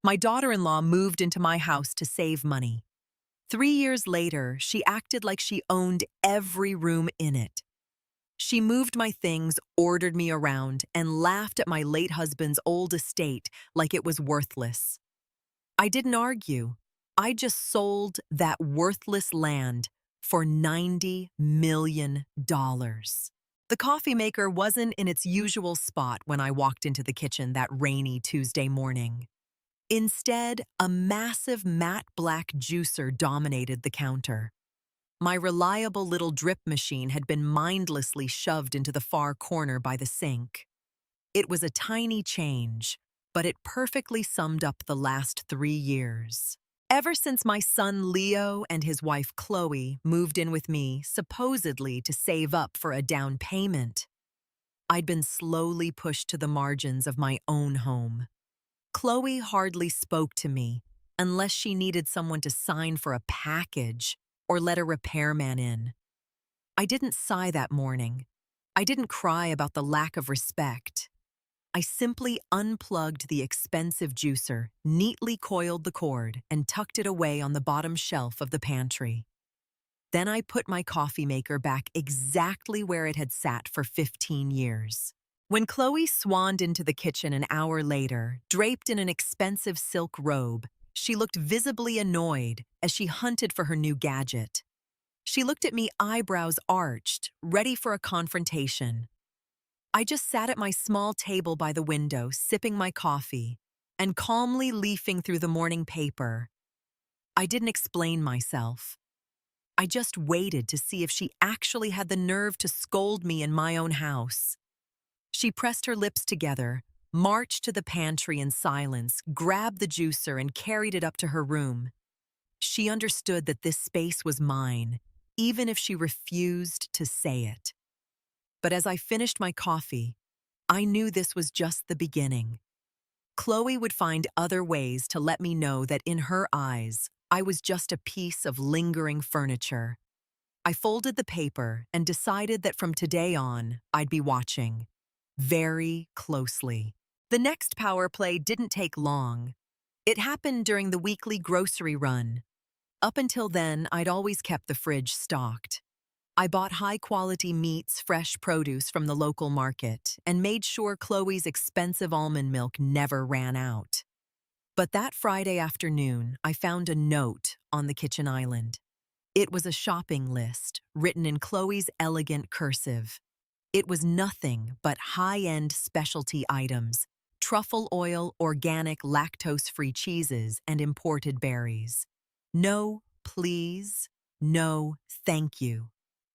My daughter-in-law moved into my house to save money. 3 years later, she acted like she owned every room in it. She moved my things, ordered me around, and laughed at my late husband's old estate like it was worthless. I didn't argue. I just sold that worthless land for $90 million. The coffee maker wasn't in its usual spot when I walked into the kitchen that rainy Tuesday morning. Instead, a massive matte black juicer dominated the counter. My reliable little drip machine had been mindlessly shoved into the far corner by the sink. It was a tiny change, but it perfectly summed up the last 3 years. Ever since my son Leo and his wife Chloe moved in with me, supposedly to save up for a down payment, I'd been slowly pushed to the margins of my own home. Chloe hardly spoke to me unless she needed someone to sign for a package or let a repairman in. I didn't sigh that morning. I didn't cry about the lack of respect. I simply unplugged the expensive juicer, neatly coiled the cord, and tucked it away on the bottom shelf of the pantry. Then I put my coffee maker back exactly where it had sat for 15 years. When Chloe swanned into the kitchen an hour later, draped in an expensive silk robe, she looked visibly annoyed as she hunted for her new gadget. She looked at me, eyebrows arched, ready for a confrontation. I just sat at my small table by the window, sipping my coffee and calmly leafing through the morning paper. I didn't explain myself. I just waited to see if she actually had the nerve to scold me in my own house. She pressed her lips together, marched to the pantry in silence, grabbed the juicer, and carried it up to her room. She understood that this space was mine, even if she refused to say it. But as I finished my coffee, I knew this was just the beginning. Chloe would find other ways to let me know that in her eyes, I was just a piece of lingering furniture. I folded the paper and decided that from today on, I'd be watching very closely. The next power play didn't take long. It happened during the weekly grocery run. Up until then, I'd always kept the fridge stocked. I bought high-quality meats, fresh produce from the local market, and made sure Chloe's expensive almond milk never ran out. But that Friday afternoon, I found a note on the kitchen island. It was a shopping list, written in Chloe's elegant cursive. It was nothing but high-end specialty items, truffle oil, organic lactose-free cheeses, and imported berries. No, please. No, thank you.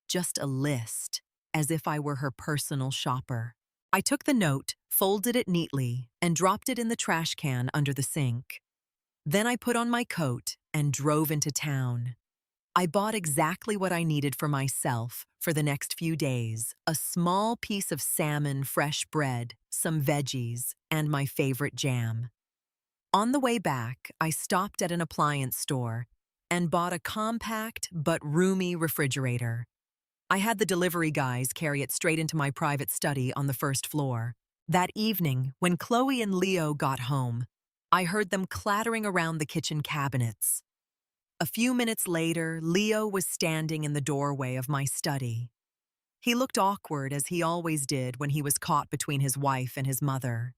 Just a list, as if I were her personal shopper. I took the note, folded it neatly, and dropped it in the trash can under the sink. Then I put on my coat and drove into town. I bought exactly what I needed for myself for the next few days: a small piece of salmon, fresh bread, some veggies, and my favorite jam. On the way back, I stopped at an appliance store and bought a compact but roomy refrigerator. I had the delivery guys carry it straight into my private study on the first floor. That evening, when Chloe and Leo got home, I heard them clattering around the kitchen cabinets. A few minutes later, Leo was standing in the doorway of my study. He looked awkward, as he always did when he was caught between his wife and his mother.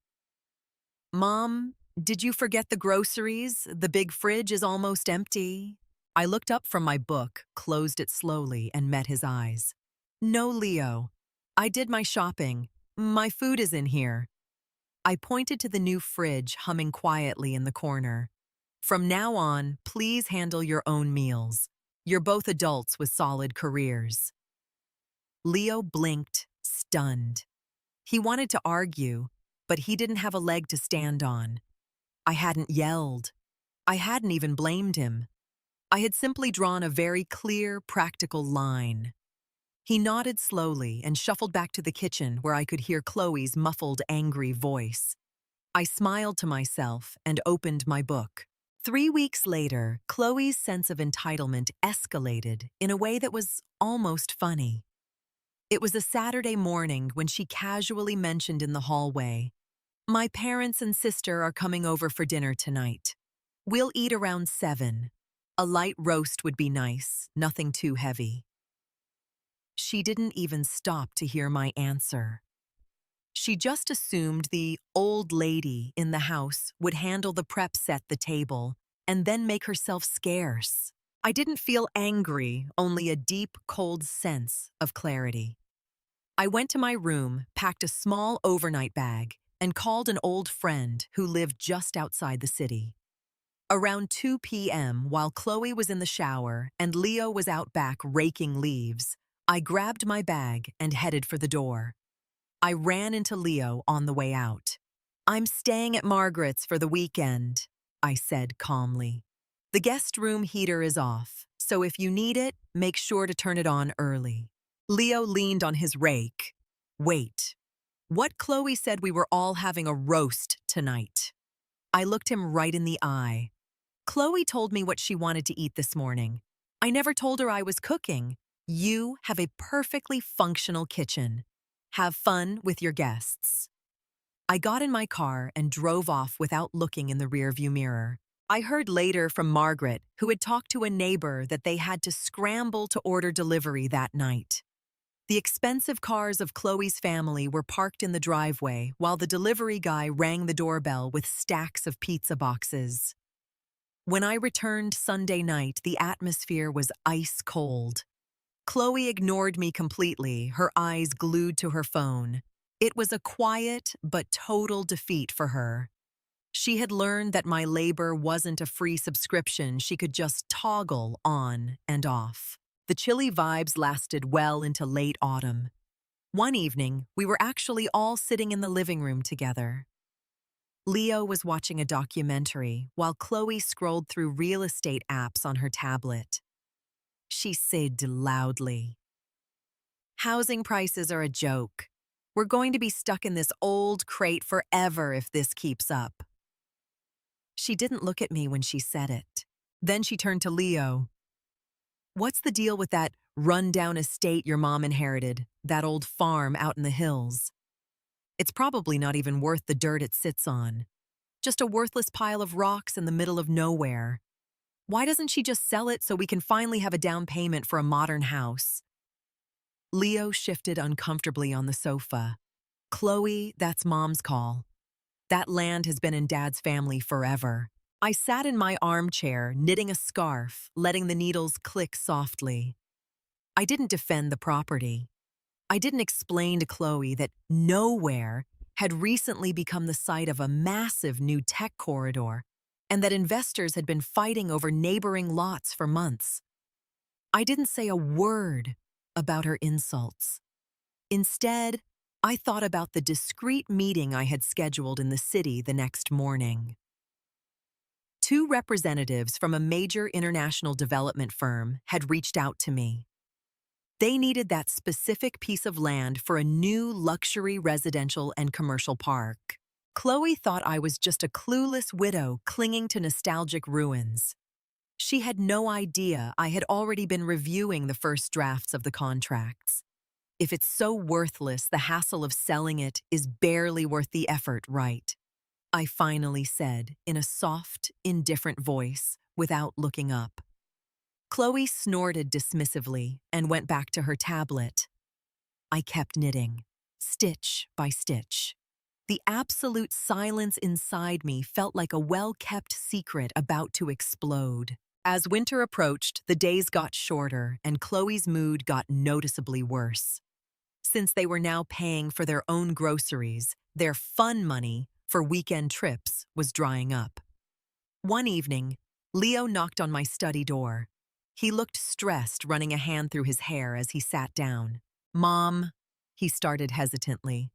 "Mom, did you forget the groceries? The big fridge is almost empty." I looked up from my book, closed it slowly, and met his eyes. "No, Leo. I did my shopping. My food is in here." I pointed to the new fridge humming quietly in the corner. "From now on, please handle your own meals. You're both adults with solid careers." Leo blinked, stunned. He wanted to argue, but he didn't have a leg to stand on. I hadn't yelled. I hadn't even blamed him. I had simply drawn a very clear, practical line. He nodded slowly and shuffled back to the kitchen, where I could hear Chloe's muffled, angry voice. I smiled to myself and opened my book. 3 weeks later, Chloe's sense of entitlement escalated in a way that was almost funny. It was a Saturday morning when she casually mentioned in the hallway, My parents and sister are coming over for dinner tonight. We'll eat around 7. A light roast would be nice, nothing too heavy. She didn't even stop to hear my answer. She just assumed the old lady in the house would handle the prep, set the table, and then make herself scarce. I didn't feel angry, only a deep, cold sense of clarity. I went to my room, packed a small overnight bag, and called an old friend who lived just outside the city. Around 2 p.m., while Chloe was in the shower and Leo was out back raking leaves, I grabbed my bag and headed for the door. I ran into Leo on the way out. "I'm staying at Margaret's for the weekend," I said calmly. "The guest room heater is off, so if you need it, make sure to turn it on early." Leo leaned on his rake. "Wait. What Chloe said we were all having a roast tonight." I looked him right in the eye. "Chloe told me what she wanted to eat this morning. I never told her I was cooking. You have a perfectly functional kitchen. Have fun with your guests." I got in my car and drove off without looking in the rearview mirror. I heard later from Margaret, who had talked to a neighbor, that they had to scramble to order delivery that night. The expensive cars of Chloe's family were parked in the driveway while the delivery guy rang the doorbell with stacks of pizza boxes. When I returned Sunday night, the atmosphere was ice cold. Chloe ignored me completely, her eyes glued to her phone. It was a quiet but total defeat for her. She had learned that my labor wasn't a free subscription she could just toggle on and off. The chilly vibes lasted well into late autumn. One evening, we were actually all sitting in the living room together. Leo was watching a documentary while Chloe scrolled through real estate apps on her tablet. She sighed loudly. "Housing prices are a joke. We're going to be stuck in this old crate forever if this keeps up." She didn't look at me when she said it. Then she turned to Leo. "What's the deal with that run-down estate your mom inherited, that old farm out in the hills? It's probably not even worth the dirt it sits on. Just a worthless pile of rocks in the middle of nowhere. Why doesn't she just sell it so we can finally have a down payment for a modern house?" Leo shifted uncomfortably on the sofa. "Chloe, that's Mom's call. That land has been in Dad's family forever." I sat in my armchair, knitting a scarf, letting the needles click softly. I didn't defend the property. I didn't explain to Chloe that nowhere had recently become the site of a massive new tech corridor and that investors had been fighting over neighboring lots for months. I didn't say a word about her insults. Instead, I thought about the discreet meeting I had scheduled in the city the next morning. 2 representatives from a major international development firm had reached out to me. They needed that specific piece of land for a new luxury residential and commercial park. Chloe thought I was just a clueless widow clinging to nostalgic ruins. She had no idea I had already been reviewing the first drafts of the contracts. If it's so worthless, the hassle of selling it is barely worth the effort, right? I finally said in a soft, indifferent voice without looking up. Chloe snorted dismissively and went back to her tablet. I kept knitting, stitch by stitch. The absolute silence inside me felt like a well-kept secret about to explode. As winter approached, the days got shorter and Chloe's mood got noticeably worse. Since they were now paying for their own groceries, their fun money for weekend trips was drying up. One evening, Leo knocked on my study door. He looked stressed, running a hand through his hair as he sat down. "Mom," he started hesitantly,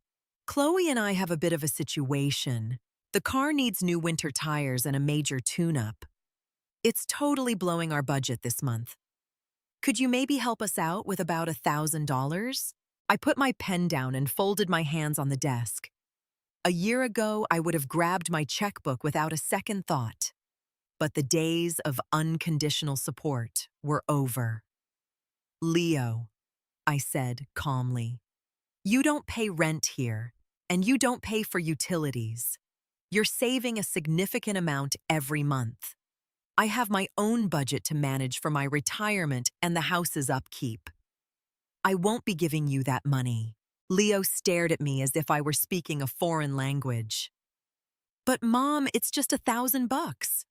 "Chloe and I have a bit of a situation. The car needs new winter tires and a major tune-up. It's totally blowing our budget this month. Could you maybe help us out with about $1,000? I put my pen down and folded my hands on the desk. A year ago, I would have grabbed my checkbook without a second thought. But the days of unconditional support were over. "Leo," I said calmly, "you don't pay rent here. and you don't pay for utilities. You're saving a significant amount every month. I have my own budget to manage for my retirement and the house's upkeep. I won't be giving you that money." Leo stared at me as if I were speaking a foreign language. "But Mom, it's just $1,000.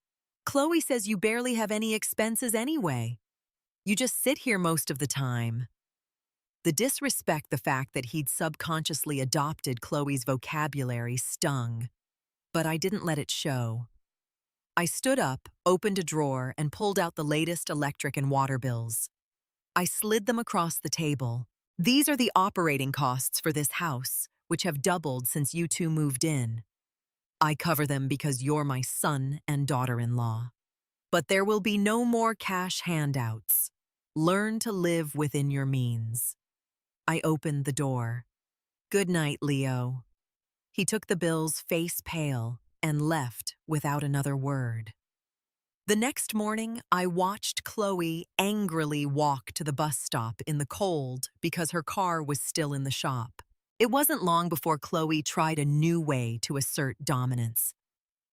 Chloe says you barely have any expenses anyway. You just sit here most of the time." The disrespect, the fact that he'd subconsciously adopted Chloe's vocabulary, stung, but I didn't let it show. I stood up, opened a drawer, and pulled out the latest electric and water bills. I slid them across the table. "These are the operating costs for this house, which have doubled since you two moved in. I cover them because you're my son and daughter-in-law. But there will be no more cash handouts. Learn to live within your means." I opened the door. "Good night, Leo." He took the bills, face pale, and left without another word. The next morning, I watched Chloe angrily walk to the bus stop in the cold because her car was still in the shop. It wasn't long before Chloe tried a new way to assert dominance.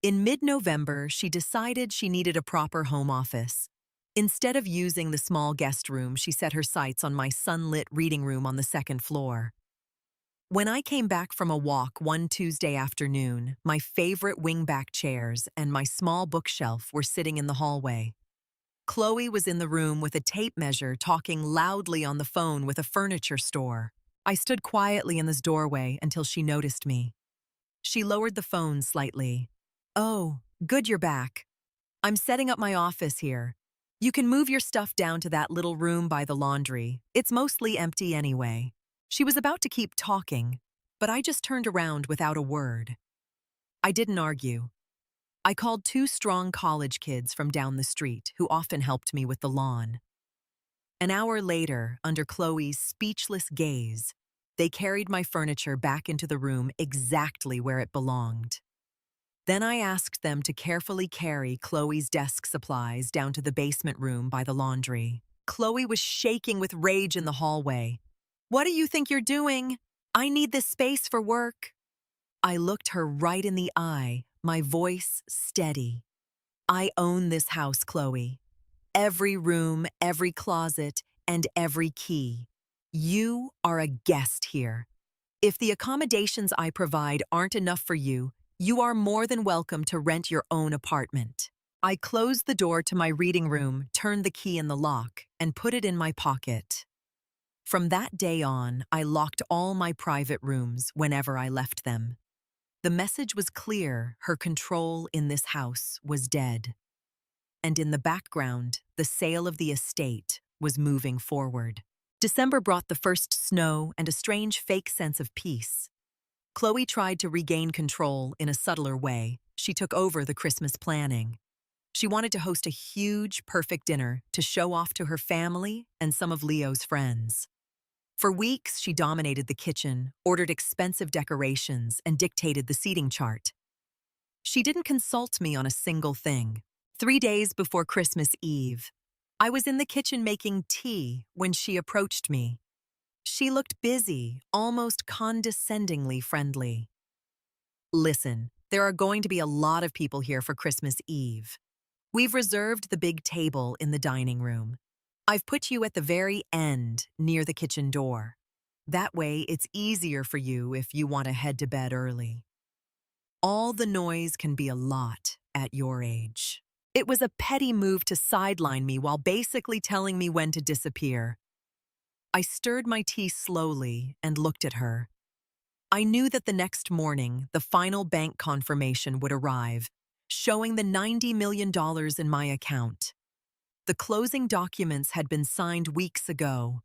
In mid-November, she decided she needed a proper home office. Instead of using the small guest room, she set her sights on my sunlit reading room on the second floor. When I came back from a walk one Tuesday afternoon, my favorite wingback chairs and my small bookshelf were sitting in the hallway. Chloe was in the room with a tape measure, talking loudly on the phone with a furniture store. I stood quietly in this doorway until she noticed me. She lowered the phone slightly. "Oh, good you're back. I'm setting up my office here. You can move your stuff down to that little room by the laundry. It's mostly empty anyway." She was about to keep talking, but I just turned around without a word. I didn't argue. I called 2 strong college kids from down the street who often helped me with the lawn. An hour later, under Chloe's speechless gaze, they carried my furniture back into the room exactly where it belonged. Then I asked them to carefully carry Chloe's desk supplies down to the basement room by the laundry. Chloe was shaking with rage in the hallway. "What do you think you're doing? I need this space for work." I looked her right in the eye, my voice steady. "I own this house, Chloe. Every room, every closet, and every key. You are a guest here. If the accommodations I provide aren't enough for you, you are more than welcome to rent your own apartment." I closed the door to my reading room, turned the key in the lock, and put it in my pocket. From that day on, I locked all my private rooms whenever I left them. The message was clear: her control in this house was dead. And in the background, the sale of the estate was moving forward. December brought the first snow and a strange fake sense of peace. Chloe tried to regain control in a subtler way. She took over the Christmas planning. She wanted to host a huge, perfect dinner to show off to her family and some of Leo's friends. For weeks, she dominated the kitchen, ordered expensive decorations, and dictated the seating chart. She didn't consult me on a single thing. 3 days before Christmas Eve, I was in the kitchen making tea when she approached me. She looked busy, almost condescendingly friendly. "Listen, there are going to be a lot of people here for Christmas Eve. We've reserved the big table in the dining room. I've put you at the very end, near the kitchen door. That way, it's easier for you if you want to head to bed early. All the noise can be a lot at your age." It was a petty move to sideline me while basically telling me when to disappear. I stirred my tea slowly and looked at her. I knew that the next morning, the final bank confirmation would arrive, showing the $90 million in my account. The closing documents had been signed weeks ago.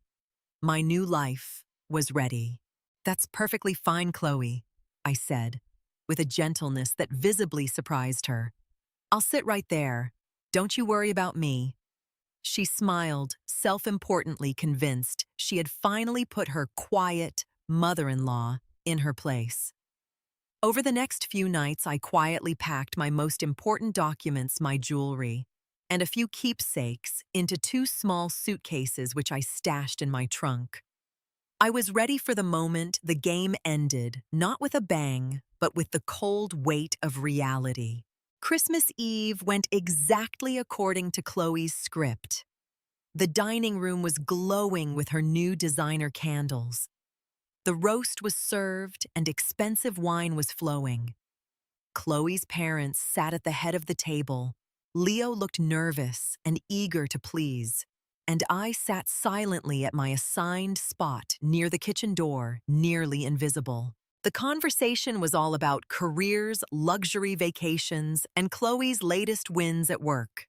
My new life was ready. "That's perfectly fine, Chloe," I said, with a gentleness that visibly surprised her. "I'll sit right there. Don't you worry about me." She smiled, self-importantly convinced she had finally put her quiet mother-in-law in her place. Over the next few nights, I quietly packed my most important documents, my jewelry, and a few keepsakes into 2 small suitcases which I stashed in my trunk. I was ready for the moment the game ended, not with a bang, but with the cold weight of reality. Christmas Eve went exactly according to Chloe's script. The dining room was glowing with her new designer candles. The roast was served and expensive wine was flowing. Chloe's parents sat at the head of the table. Leo looked nervous and eager to please, and I sat silently at my assigned spot near the kitchen door, nearly invisible. The conversation was all about careers, luxury vacations, and Chloe's latest wins at work.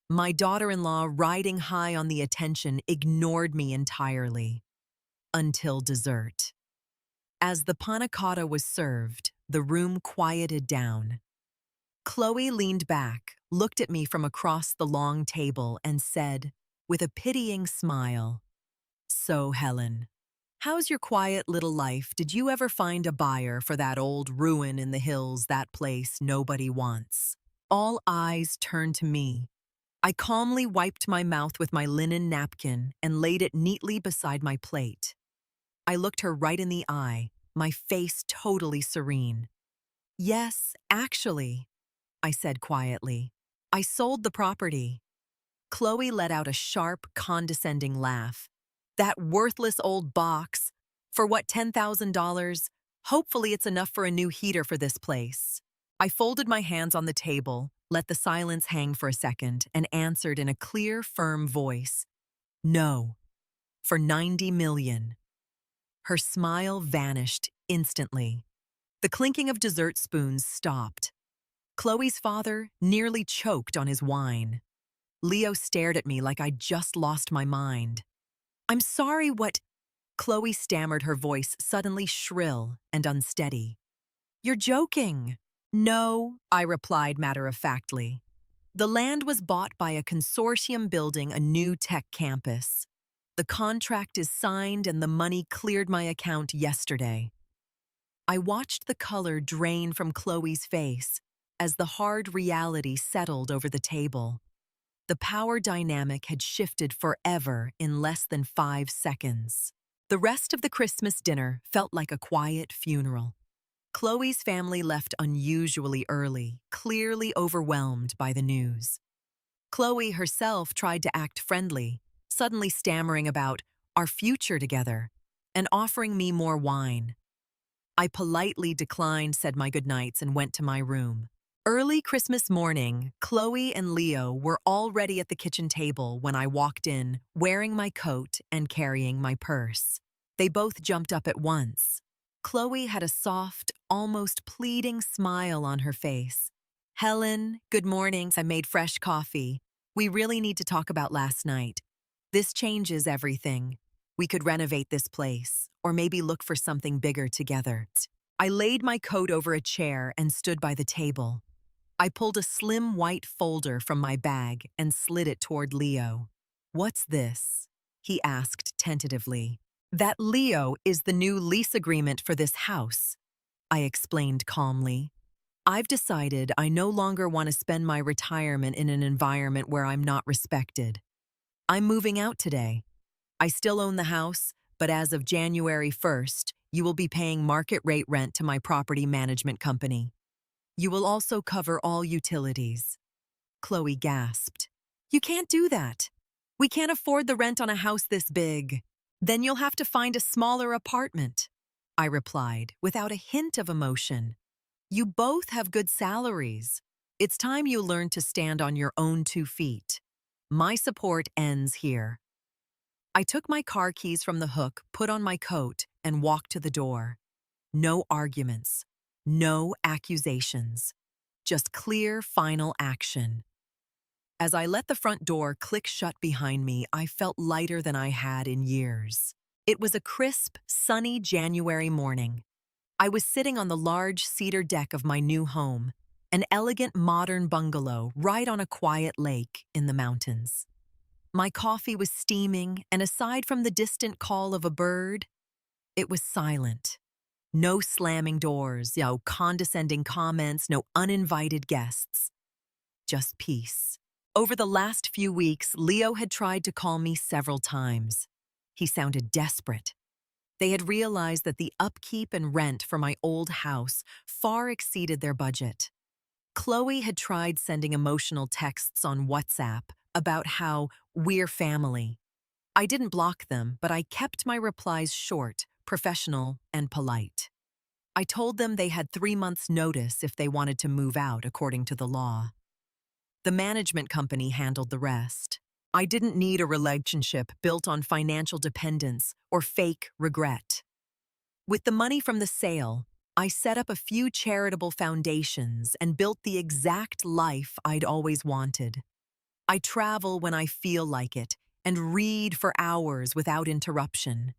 My daughter-in-law, riding high on the attention, ignored me entirely. Until dessert. As the panna cotta was served, the room quieted down. Chloe leaned back, looked at me from across the long table, and said, with a pitying smile, "So, Helen, how's your quiet little life? Did you ever find a buyer for that old ruin in the hills, that place nobody wants?" All eyes turned to me. I calmly wiped my mouth with my linen napkin and laid it neatly beside my plate. I looked her right in the eye, my face totally serene. "Yes, actually," I said quietly. "I sold the property." Chloe let out a sharp, condescending laugh. "That worthless old box. For what, $10,000? Hopefully it's enough for a new heater for this place." I folded my hands on the table, let the silence hang for a second, and answered in a clear, firm voice, "No, for 90 million. Her smile vanished instantly. The clinking of dessert spoons stopped. Chloe's father nearly choked on his wine. Leo stared at me like I'd just lost my mind. "I'm sorry, what—" Chloe stammered, her voice suddenly shrill and unsteady. "You're joking." "No," I replied matter-of-factly. "The land was bought by a consortium building a new tech campus. The contract is signed and the money cleared my account yesterday." I watched the color drain from Chloe's face as the hard reality settled over the table. The power dynamic had shifted forever in less than 5 seconds. The rest of the Christmas dinner felt like a quiet funeral. Chloe's family left unusually early, clearly overwhelmed by the news. Chloe herself tried to act friendly, suddenly stammering about our future together and offering me more wine. I politely declined, said my goodnights, and went to my room. Early Christmas morning, Chloe and Leo were already at the kitchen table when I walked in, wearing my coat and carrying my purse. They both jumped up at once. Chloe had a soft, almost pleading smile on her face. "Helen, good morning. I made fresh coffee. We really need to talk about last night. This changes everything. We could renovate this place, or maybe look for something bigger together." I laid my coat over a chair and stood by the table. I pulled a slim white folder from my bag and slid it toward Leo. "What's this?" he asked tentatively. "That, Leo, is the new lease agreement for this house," I explained calmly. "I've decided I no longer want to spend my retirement in an environment where I'm not respected. I'm moving out today. I still own the house, but as of January 1st, you will be paying market rate rent to my property management company. You will also cover all utilities." Chloe gasped. "You can't do that. We can't afford the rent on a house this big." "Then you'll have to find a smaller apartment," I replied, without a hint of emotion. "You both have good salaries. It's time you learned to stand on your own 2 feet. My support ends here." I took my car keys from the hook, put on my coat, and walked to the door. No arguments, no accusations, just clear, final action. As I let the front door click shut behind me, I felt lighter than I had in years. It was a crisp, sunny January morning. I was sitting on the large cedar deck of my new home, an elegant modern bungalow right on a quiet lake in the mountains. My coffee was steaming, and aside from the distant call of a bird, it was silent. No slamming doors, no condescending comments, no uninvited guests. Just peace. Over the last few weeks, Leo had tried to call me several times. He sounded desperate. They had realized that the upkeep and rent for my old house far exceeded their budget. Chloe had tried sending emotional texts on WhatsApp about how we're family. I didn't block them, but I kept my replies short, professional, and polite. I told them they had 3 months' notice if they wanted to move out according to the law. The management company handled the rest. I didn't need a relationship built on financial dependence or fake regret. With the money from the sale, I set up a few charitable foundations and built the exact life I'd always wanted. I travel when I feel like it and read for hours without interruption.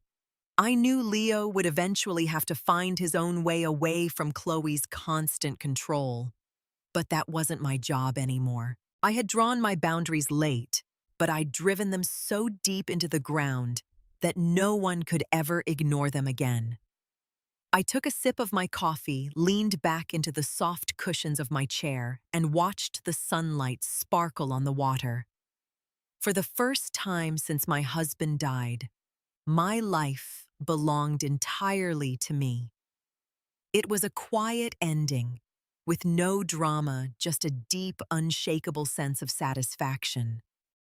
I knew Leo would eventually have to find his own way away from Chloe's constant control. But that wasn't my job anymore. I had drawn my boundaries late, but I'd driven them so deep into the ground that no one could ever ignore them again. I took a sip of my coffee, leaned back into the soft cushions of my chair, and watched the sunlight sparkle on the water. For the first time since my husband died, my life belonged entirely to me. It was a quiet ending, with no drama, just a deep, unshakable sense of satisfaction.